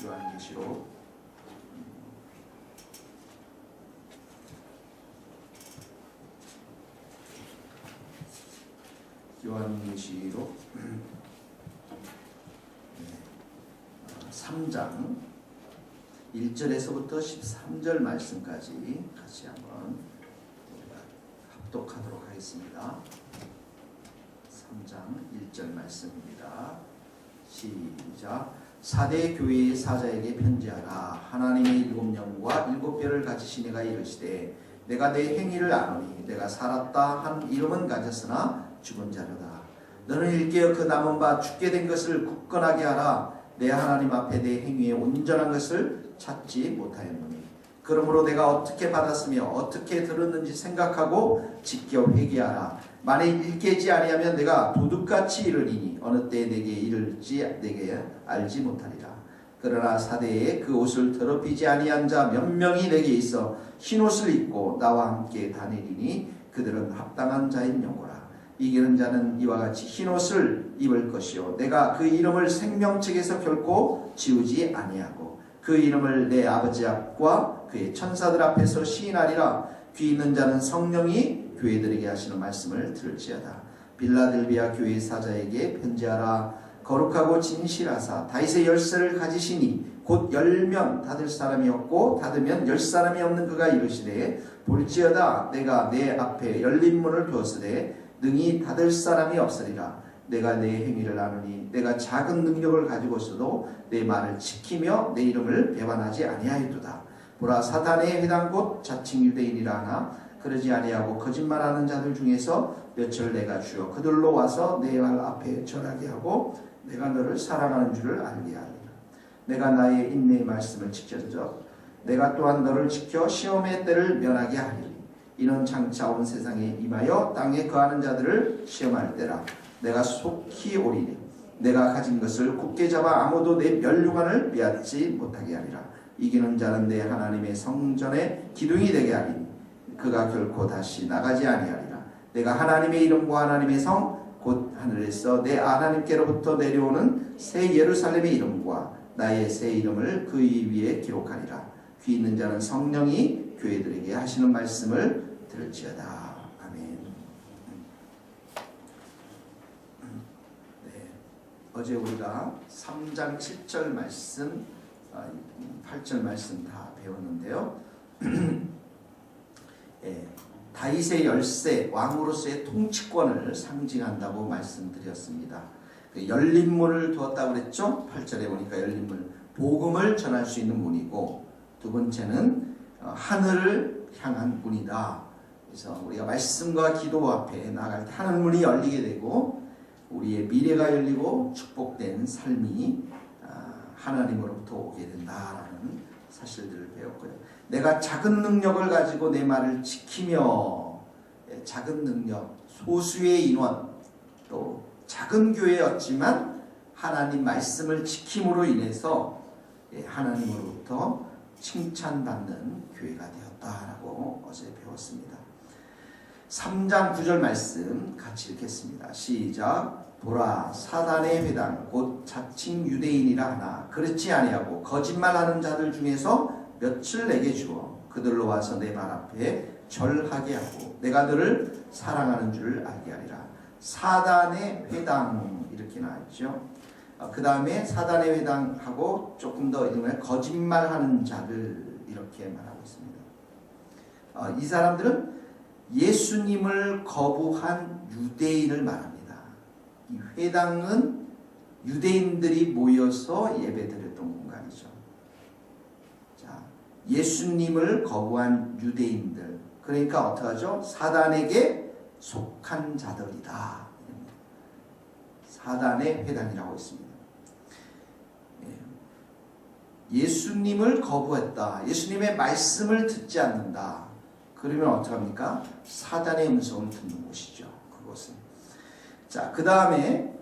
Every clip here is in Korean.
요한계시록 요한계시록 3장 1절에서부터 13절 말씀까지 같이 한번 우리가 합독하도록 하겠습니다. 3장 1절 말씀입니다. 시작. 사대 교회의 사자에게 편지하라. 하나님의 일곱 영과 일곱 별을 가지신 이가 이르시되 내가 내 행위를 아노니 내가 살았다 한 이름은 가졌으나 죽은 자로다. 너는 일깨어 그 남은 바 죽게 된 것을 굳건하게 하라. 내 하나님 앞에 내 행위의 온전한 것을 찾지 못하였노니 그러므로 내가 어떻게 받았으며 어떻게 들었는지 생각하고 지켜 회개하라. 만일 일깨지 아니하면 내가 도둑같이 이르리니 어느 때에 내게 이를지 내게 알지 못하리라. 그러나 사대에 그 옷을 더럽히지 아니한 자 몇 명이 내게 있어 흰 옷을 입고 나와 함께 다니리니 그들은 합당한 자인 영고라. 이기는 자는 이와 같이 흰 옷을 입을 것이요 내가 그 이름을 생명책에서 결코 지우지 아니하고 그 이름을 내 아버지 앞과 그의 천사들 앞에서 시인하리라. 귀 있는 자는 성령이 교회들에게 하시는 말씀을 들을지어다. 빌라델비아 교회 사자에게 편지하라. 거룩하고 진실하사 다윗의 열쇠를 가지시니 곧 열면 닫을 사람이 없고 닫으면 열 사람이 없는 그가 이르시되 볼지어다 내가 내 앞에 열린 문을 두었으되 능히 닫을 사람이 없으리라. 내가 내 행위를 아노니 내가 작은 능력을 가지고서도 내 말을 지키며 내 이름을 배반하지 아니하였도다. 보라 사탄의 회당 곧 자칭 유대인이라 하나 그러지 아니하고 거짓말하는 자들 중에서 몇을 내가 주어 그들로 와서 내 말 앞에 절하게 하고 내가 너를 사랑하는 줄을 알게 하리라. 내가 나의 인내의 말씀을 지켜줘 내가 또한 너를 지켜 시험의 때를 면하게 하리니 이는 장차 온 세상에 임하여 땅에 거하는 자들을 시험할 때라. 내가 속히 오리니 내가 가진 것을 굳게 잡아 아무도 내 멸류관을 빼앗지 못하게 하리라. 이기는 자는 내 하나님의 성전에 기둥이 되게 하리니 그가 결코 다시 나가지 아니하리라. 내가 하나님의 이름과 하나님의 성 곧 하늘에서 내 하나님께로부터 내려오는 새 예루살렘의 이름과 나의 새 이름을 그 위에 기록하리라. 귀 있는 자는 성령이 교회들에게 하시는 말씀을 들을지어다. 아멘. 네, 어제 우리가 3장 7절 말씀 8절 말씀 다 배웠는데요. 예, 다윗의 열쇠, 왕으로서의 통치권을 상징한다고 말씀드렸습니다. 열린 문을 두었다고 그랬죠. 8절에 보니까 열린 문, 복음을 전할 수 있는 문이고, 두 번째는 하늘을 향한 문이다. 그래서 우리가 말씀과 기도 앞에 나아갈 때 하늘 문이 열리게 되고 우리의 미래가 열리고 축복된 삶이 하나님으로부터 오게 된다라는 사실들을 배웠고요. 내가 작은 능력을 가지고 내 말을 지키며, 작은 능력, 소수의 인원, 또 작은 교회였지만 하나님 말씀을 지킴으로 인해서 하나님으로부터 칭찬받는 교회가 되었다라고 어제 배웠습니다. 3장 9절 말씀 같이 읽겠습니다. 시작. 보라 사단의 회당 곧 자칭 유대인이라 하나 그렇지 아니하고 거짓말하는 자들 중에서 몇을 내게 주어 그들로 와서 내 발 앞에 절하게 하고 내가 너를 사랑하는 줄을 알게 하리라. 사단의 회당 이렇게 나왔죠. 그 다음에 사단의 회당하고 조금 더 거짓말하는 자들 이렇게 말하고 있습니다. 이 사람들은 예수님을 거부한 유대인을 말합니다. 이 회당은 유대인들이 모여서 예배드렸던 공간이죠. 자, 예수님을 거부한 유대인들, 그러니까 어떡하죠? 사단에게 속한 자들이다. 사단의 회당이라고 있습니다. 예수님을 거부했다. 예수님의 말씀을 듣지 않는다. 그러면 어떡합니까? 사단의 음성을 듣는 곳이죠. 그곳은. 자, 그 다음에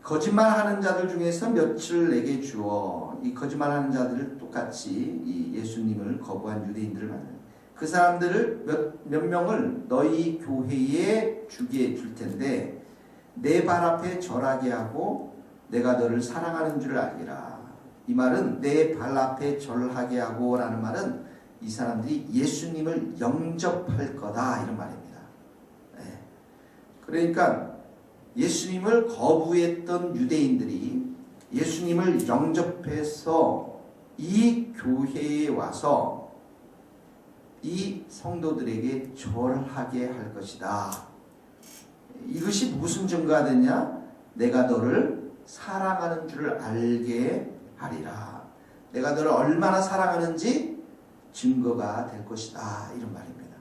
거짓말하는 자들 중에서 몇을 내게 주어. 이 거짓말하는 자들을 똑같이 이 예수님을 거부한 유대인들을 만나요. 그 사람들을 몇 명을 너희 교회에 주게 줄 텐데 내 발 앞에 절하게 하고 내가 너를 사랑하는 줄을 알리라. 이 말은 내 발 앞에 절하게 하고 라는 말은 이 사람들이 예수님을 영접할 거다 이런 말입니다. 네. 그러니까 예수님을 거부했던 유대인들이 예수님을 영접해서 이 교회에 와서 이 성도들에게 절하게 할 것이다. 이것이 무슨 증거가 되냐? 내가 너를 사랑하는 줄을 알게 하리라. 내가 너를 얼마나 사랑하는지 증거가 될 것이다. 이런 말입니다.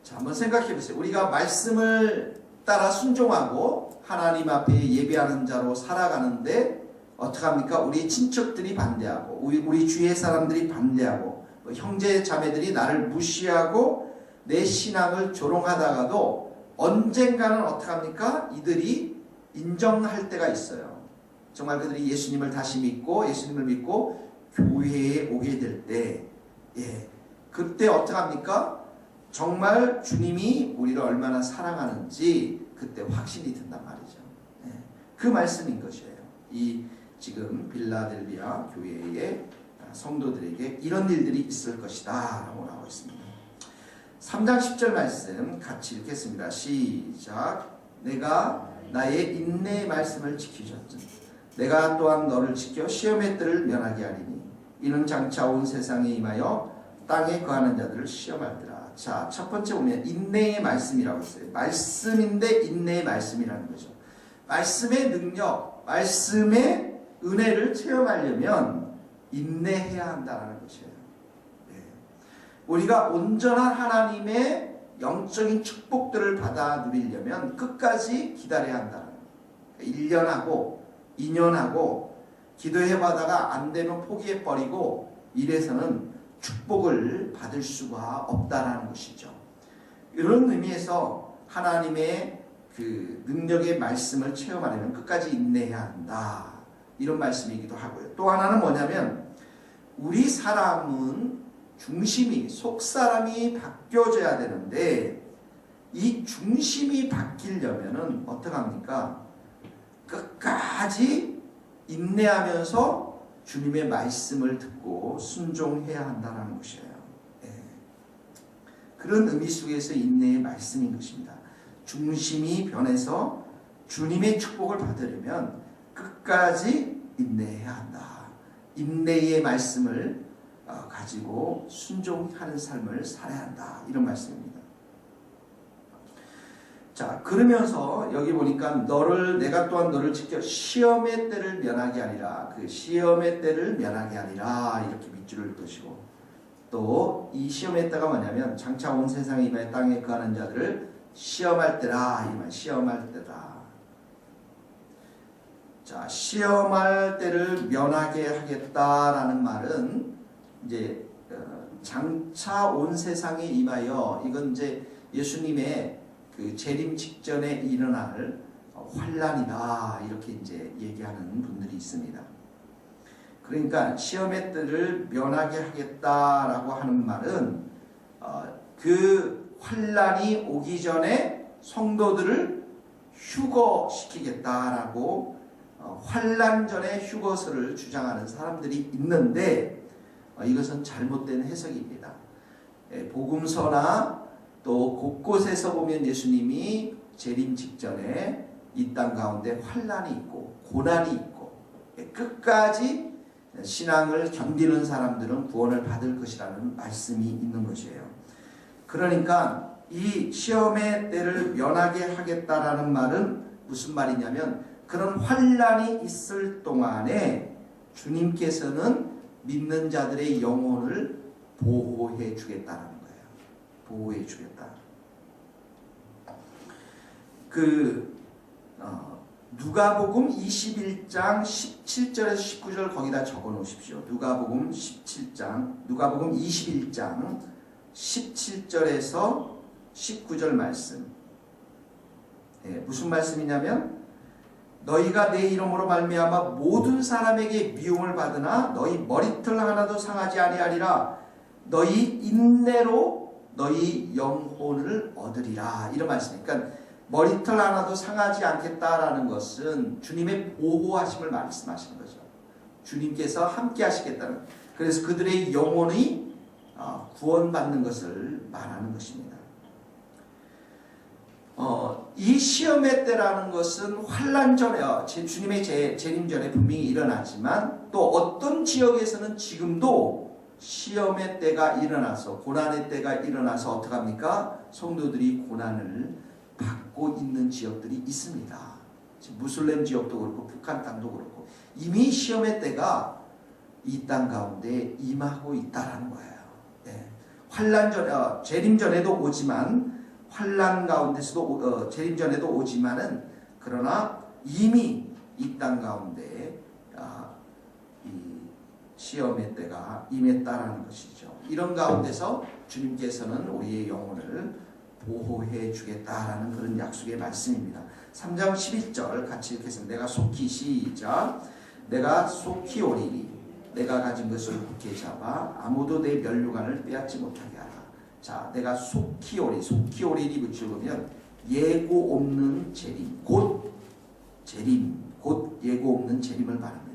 자, 한번 생각해 보세요. 우리가 말씀을 따라 순종하고 하나님 앞에 예배하는 자로 살아가는데 어떡합니까? 우리 친척들이 반대하고 우리 주위의 사람들이 반대하고 형제 자매들이 나를 무시하고 내 신앙을 조롱하다가도 언젠가는 어떡합니까? 이들이 인정할 때가 있어요. 정말 그들이 예수님을 다시 믿고 예수님을 믿고 교회에 오게 될 때, 그때 어떡합니까? 정말 주님이 우리를 얼마나 사랑하는지 그때 확신이 든단 말이죠. 그 말씀인 것이에요. 이 지금 빌라델비아 교회의 성도들에게 이런 일들이 있을 것이다 라고 나오고 있습니다. 3장 10절 말씀 같이 읽겠습니다. 시작. 내가 나의 인내의 말씀을 지키셨으니 내가 또한 너를 지켜 시험의 때를 면하게 하리니 이는 장차 온 세상에 임하여 땅에 거하는 자들을 시험할지라. 자, 첫 번째 보면 인내의 말씀이라고 했어요. 말씀인데 인내의 말씀이라는 거죠. 말씀의 능력, 말씀의 은혜를 체험하려면 인내해야 한다는 것이에요. 우리가 온전한 하나님의 영적인 축복들을 받아 누리려면 끝까지 기다려야 한다는 거예요. 1년하고 2년하고 기도해보다가 안 되면 포기해버리고 이래서는 축복을 받을 수가 없다라는 것이죠. 이런 의미에서 하나님의 그 능력의 말씀을 체험하려면 끝까지 인내해야 한다. 이런 말씀이기도 하고요. 또 하나는 뭐냐면 우리 사람은 중심이 속사람이 바뀌어져야 되는데 이 중심이 바뀌려면은 어떡합니까? 끝까지 인내하면서 주님의 말씀을 듣고 순종해야 한다는 것이에요. 그런 의미 속에서 인내의 말씀인 것입니다. 중심이 변해서 주님의 축복을 받으려면 끝까지 인내해야 한다. 인내의 말씀을 가지고 순종하는 삶을 살아야 한다. 이런 말씀입니다. 자, 그러면서 여기 보니까 내가 또한 너를 지켜 시험의 때를 면하게 하리라. 그 시험의 때를 면하게 하리라. 이렇게 밑줄을 두시고 또 이 시험의 때가 뭐냐면 장차 온 세상에 임하여 땅에 거하는 자들을 시험할 때라. 이 말 시험할 때다. 자, 시험할 때를 면하게 하겠다라는 말은 이제 장차 온 세상에 임하여 이건 이제 예수님의 그 재림 직전에 일어날 환란이다 이렇게 이제 얘기하는 분들이 있습니다. 그러니까 시험의 때를 면하게 하겠다라고 하는 말은 그 환란이 오기 전에 성도들을 휴거시키겠다라고 환란 전에 휴거서를 주장하는 사람들이 있는데 이것은 잘못된 해석입니다. 복음서나 또 곳곳에서 보면 예수님이 재림 직전에 이 땅 가운데 환란이 있고 고난이 있고 끝까지 신앙을 견디는 사람들은 구원을 받을 것이라는 말씀이 있는 것이에요. 그러니까 이 시험의 때를 면하게 하겠다라는 말은 무슨 말이냐면 그런 환란이 있을 동안에 주님께서는 믿는 자들의 영혼을 보호해 주겠다는 거예요. 보호해 주겠다. 누가복음 21장 17절에서 19절 거기다 적어 놓으십시오. 누가복음 21장 17절에서 19절 말씀. 무슨 말씀이냐면 너희가 내 이름으로 말미암아 모든 사람에게 미움을 받으나 너희 머리털 하나도 상하지 아니하리라. 너희 인내로 너희 영혼을 얻으리라. 이런 말씀이니까 머리털 하나도 상하지 않겠다라는 것은 주님의 보호하심을 말씀하시는 거죠. 주님께서 함께 하시겠다는, 그래서 그들의 영혼이 구원받는 것을 말하는 것입니다. 이 시험의 때라는 것은 환난 전에 주님의 재림 전에 분명히 일어나지만 또 어떤 지역에서는 지금도 시험의 때가 일어나서 고난의 때가 일어나서 어떻게 합니까? 성도들이 고난을 받고 있는 지역들이 있습니다. 무슬림 지역도 그렇고 북한 땅도 그렇고 이미 시험의 때가 이 땅 가운데 임하고 있다라는 거예요. 네. 환난 전 재림 전에도 오지만 환난 가운데서도 재림 전에도 오지만은 그러나 이미 이 땅 가운데 이 시험의 때가 임했다라는 것이죠. 이런 가운데서 주님께서는 우리의 영혼을 보호해 주겠다라는 그런 약속의 말씀입니다. 3장 11절 같이 읽겠습니다. 내가 속히 시작. 내가 속히 오리니 내가 가진 것을 굳게 잡아 아무도 내 면류관을 빼앗지 못하게 하라. 자, 내가 속히 오리니 붙이면 예고 없는 재림, 곧 예고 없는 재림을 말합니다.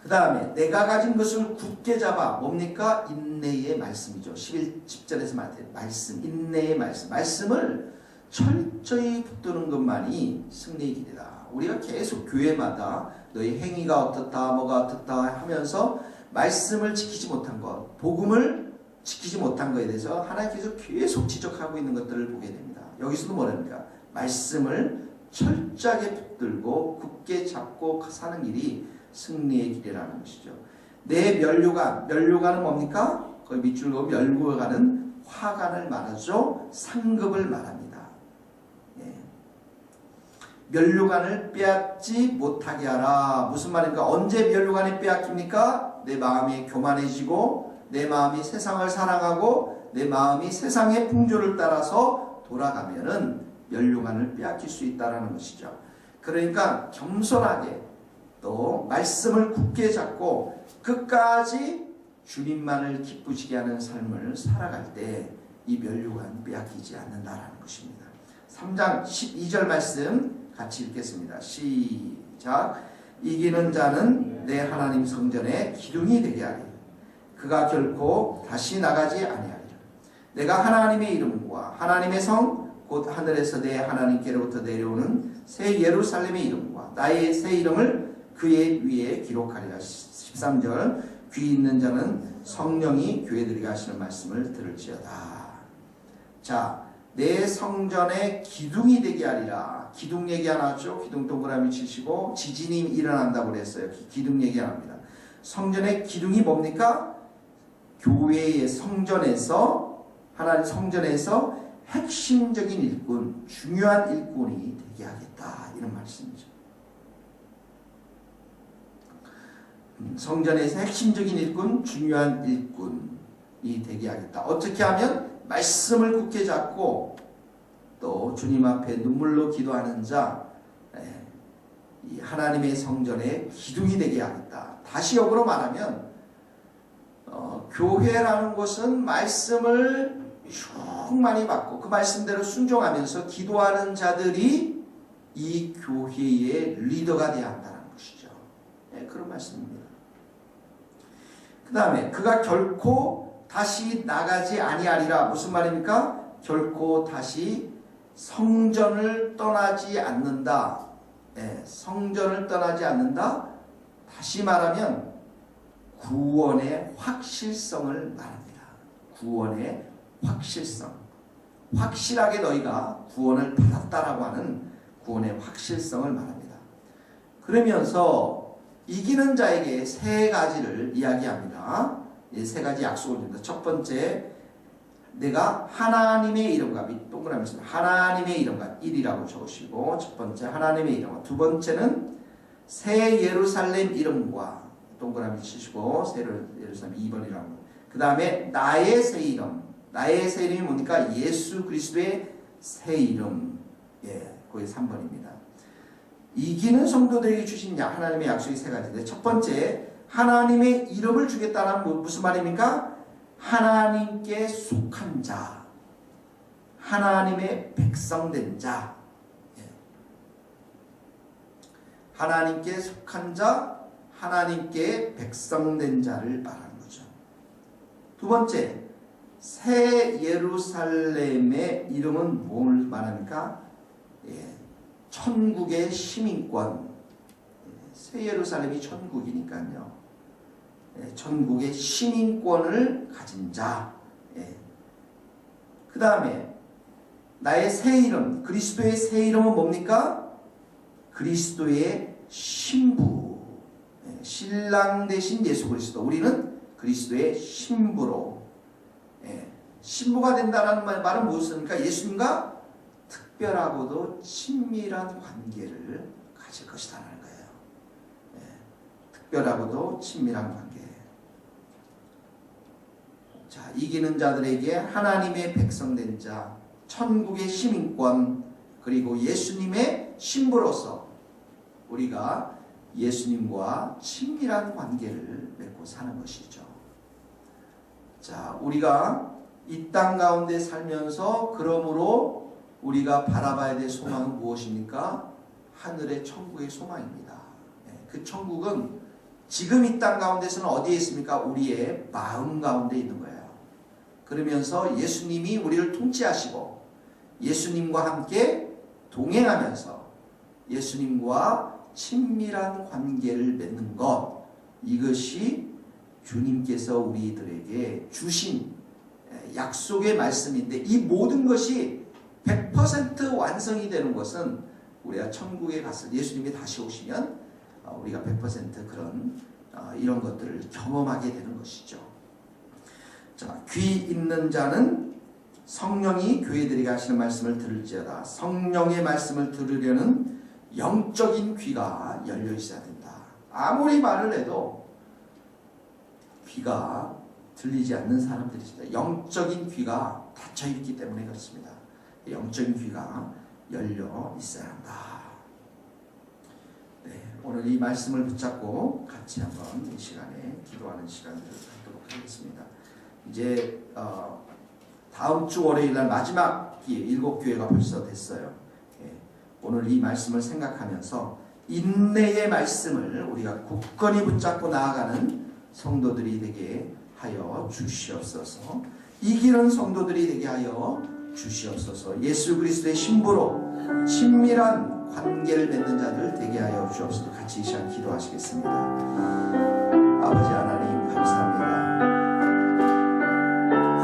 그 다음에 내가 가진 것을 굳게 잡아, 뭡니까? 인내의 말씀이죠. 10절에서 말씀, 인내의 말씀을 철저히 붙드는 것만이 승리의 길이다. 우리가 계속 교회마다 너희 행위가 어떻다, 뭐가 어떻다 하면서 말씀을 지키지 못한 것, 복음을 지키지 못한 것에 대해서 하나님께서 계속 지적하고 있는 것들을 보게 됩니다. 여기서도 뭐랍니까? 말씀을 철저하게 붙들고 굳게 잡고 사는 길이 승리의 길이라는 것이죠. 내 면류관은 뭡니까? 거기 밑줄 그어 면류관은 화관을 말하죠. 상급을 말합니다. 면류관을 빼앗지 못하게 하라. 무슨 말입니까? 언제 면류관이 빼앗깁니까? 내 마음이 교만해지고 내 마음이 세상을 사랑하고 내 마음이 세상의 풍조를 따라서 돌아가면은 면류관을 빼앗길 수 있다는 것이죠. 그러니까 겸손하게 또 말씀을 굳게 잡고 끝까지 주님만을 기쁘시게 하는 삶을 살아갈 때 이 면류관 빼앗기지 않는다라는 것입니다. 3장 12절 말씀 같이 읽겠습니다. 시작. 이기는 자는 내 하나님 성전에 기둥이 되게 하리라. 그가 결코 다시 나가지 아니하리라. 내가 하나님의 이름과 하나님의 성 곧 하늘에서 내 하나님께로부터 내려오는 새 예루살렘의 이름과 나의 새 이름을 그의 위에 기록하리라. 13절. 귀 있는 자는 성령이 교회들에게 하시는 말씀을 들을지어다. 자, 내 성전에 기둥이 되게 하리라. 기둥 얘기 안 하죠? 기둥 동그라미 치시고 지진이 일어난다고 그랬어요. 기둥 얘기 안 합니다. 성전의 기둥이 뭡니까? 교회의 성전에서, 하나님 성전에서 핵심적인 일꾼, 중요한 일꾼이 되게 하겠다. 이런 말씀이죠. 성전에서 핵심적인 일꾼, 중요한 일꾼이 되게 하겠다. 어떻게 하면? 말씀을 굳게 잡고 또 주님 앞에 눈물로 기도하는 자, 이 하나님의 성전에 기둥이 되게 하겠다. 다시 역으로 말하면 교회라는 것은 말씀을 충만히 받고 그 말씀대로 순종하면서 기도하는 자들이 이 교회의 리더가 되어야 한다는 것이죠. 그런 말씀입니다. 그 다음에 그가 결코 다시 나가지 아니하리라. 무슨 말입니까? 결코 다시 성전을 떠나지 않는다. 성전을 떠나지 않는다. 다시 말하면 구원의 확실성을 말합니다. 구원의 확실성. 확실하게 너희가 구원을 받았다라고 하는 구원의 확실성을 말합니다. 그러면서 이기는 자에게 세 가지를 이야기합니다. 세 가지 약속을 줍니다. 첫 번째, 내가 하나님의 이름과 동그라미 씁니다. 하나님의 이름과 1이라고 적으시고 첫 번째 하나님의 이름과 두 번째는 새 예루살렘 이름과 동그라미 치시고 새 예루살렘 2번이라고 그 다음에 나의 새 이름. 나의 새 이름이 뭡니까? 예수 그리스도의 새 이름. 그게 3번입니다. 이기는 성도들에게 주신 하나님의 약속이 세 가지인데 첫 번째 하나님의 이름을 주겠다는 무슨 말입니까? 하나님께 속한 자. 하나님의 백성된 자, 하나님께 속한 자, 하나님께 백성된 자를 말하는 거죠. 두 번째, 새 예루살렘의 이름은 뭘 말합니까? 천국의 시민권. 새 예루살렘이 천국이니까요. 천국의 시민권을 가진 자. 그 다음에 나의 새 이름, 그리스도의 새 이름은 뭡니까? 그리스도의 신부. 신랑 대신 예수 그리스도. 우리는 그리스도의 신부로. 신부가 된다는 말은 무엇입니까? 예수님과 특별하고도 친밀한 관계를 가질 것이라는 거예요. 특별하고도 친밀한 관계. 자, 이기는 자들에게 하나님의 백성된 자, 천국의 시민권, 그리고 예수님의 신부로서 우리가 예수님과 친밀한 관계를 맺고 사는 것이죠. 자, 우리가 이 땅 가운데 살면서 그러므로 우리가 바라봐야 될 소망은 무엇입니까? 하늘의 천국의 소망입니다. 그 천국은 지금 이 땅 가운데서는 어디에 있습니까? 우리의 마음 가운데 있는 거예요. 그러면서 예수님이 우리를 통치하시고 예수님과 함께 동행하면서 예수님과 친밀한 관계를 맺는 것, 이것이 주님께서 우리들에게 주신 약속의 말씀인데, 이 모든 것이 100% 완성이 되는 것은 우리가 천국에 갔을 때 예수님이 다시 오시면 우리가 100% 그런 이런 것들을 경험하게 되는 것이죠. 자, 귀 있는 자는 성령이 교회들에게 하시는 말씀을 들을지어다. 성령의 말씀을 들으려는 영적인 귀가 열려 있어야 된다. 아무리 말을 해도 귀가 들리지 않는 사람들이 있습니다. 영적인 귀가 닫혀 있기 때문에 그렇습니다. 영적인 귀가 열려 있어야 한다. 네, 오늘 이 말씀을 붙잡고 같이 한번 이 시간에 기도하는 시간을 갖도록 하겠습니다. 이제 다음 주 월요일 날 마지막 기회, 7교회가 벌써 됐어요. 오늘 이 말씀을 생각하면서 인내의 말씀을 우리가 굳건히 붙잡고 나아가는 성도들이 되게 하여 주시옵소서. 이기는 성도들이 되게 하여 주시옵소서. 예수 그리스도의 신부로 친밀한 관계를 맺는 자들 되게 하여 주옵소서. 같이 이 시간 기도하시겠습니다. 아버지 하나님 감사합니다.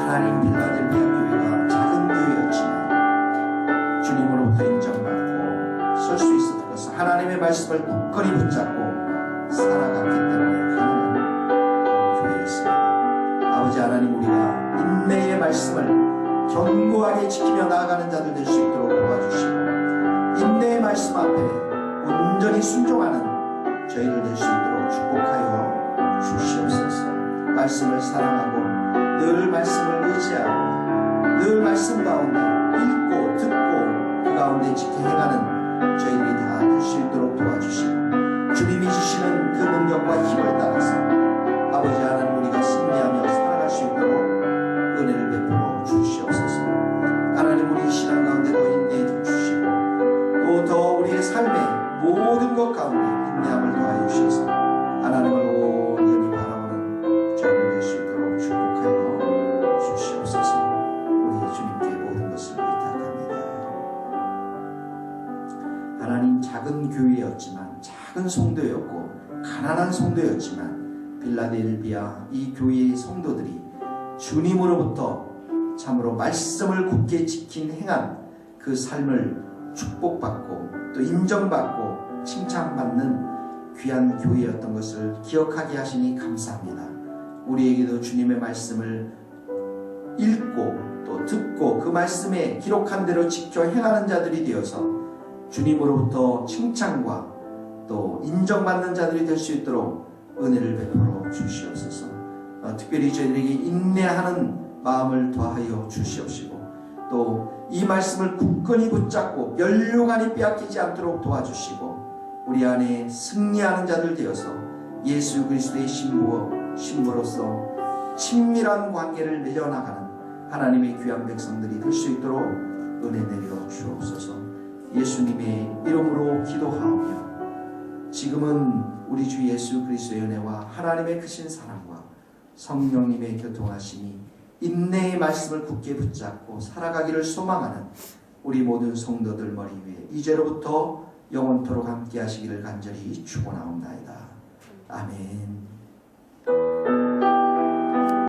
하나님, 빌라델비아 교회가 작은 교회였지만 주님으로부터 인정받고 설 수 있었던 것은 하나님의 말씀을 굳건히 붙잡고 살아갔기 때문에 가능한 교회였습니다. 아버지 하나님, 우리가 인내의 말씀을 견고하게 지키며 나아가는 자들 될 수 있도록 도와주시고, 인내의 말씀 앞에 온전히 순종하는 저희들 될 수 있도록 축복하여 주시옵소서. 말씀을 사랑하고 늘 말씀을 의지하고 늘 말씀 가운데 읽고 듣고 그 가운데 지켜 행하는 저희들이 다 될 수 있도록 도와주시고, 주님이 주시는 그 능력과 힘을 따라서 아버지 하나님, 우리가 승리하며 살아갈 수 있도록 은혜를 베풀어 주시옵소서. 하나님, 우리 신앙 가운데 더 인내해 주시고 또 더 우리의 삶의 모든 것 가운데 인내함을 더하여 주셔서 하나님을 온전히 바라보는 저희들 될 수 있도록 축복하여 주시옵소서. 우리 주님께 모든 것을 부탁합니다. 하나님, 작은 교회였지만, 작은 성도였고 가난한 성도였지만 빌라델비아 이 교회의 성도들이 주님으로부터 참으로 말씀을 굳게 지킨 행한 그 삶을 축복받고 또 인정받고 칭찬받는 귀한 교회였던 것을 기억하게 하시니 감사합니다. 우리에게도 주님의 말씀을 읽고 또 듣고 그 말씀에 기록한 대로 지켜 행하는 자들이 되어서 주님으로부터 칭찬과 또 인정받는 자들이 될 수 있도록 은혜를 베풀어 주시옵소서. 특별히 저희들에게 인내하는 마음을 더하여 주시옵시고 또 이 말씀을 굳건히 붙잡고 멸류관이 빼앗기지 않도록 도와주시고 우리 안에 승리하는 자들 되어서 예수 그리스도의 신부로서 친밀한 관계를 맺어나가는 하나님의 귀한 백성들이 될 수 있도록 은혜 내려 주옵소서. 예수님의 이름으로 기도하오며 지금은 우리 주 예수 그리스도의 은혜와 하나님의 크신 사랑과 성령님의 교통하심이 인내의 말씀을 굳게 붙잡고 살아가기를 소망하는 우리 모든 성도들 머리 위에 이제로부터 영원토록 함께 하시기를 간절히 축원하옵나이다. 아멘.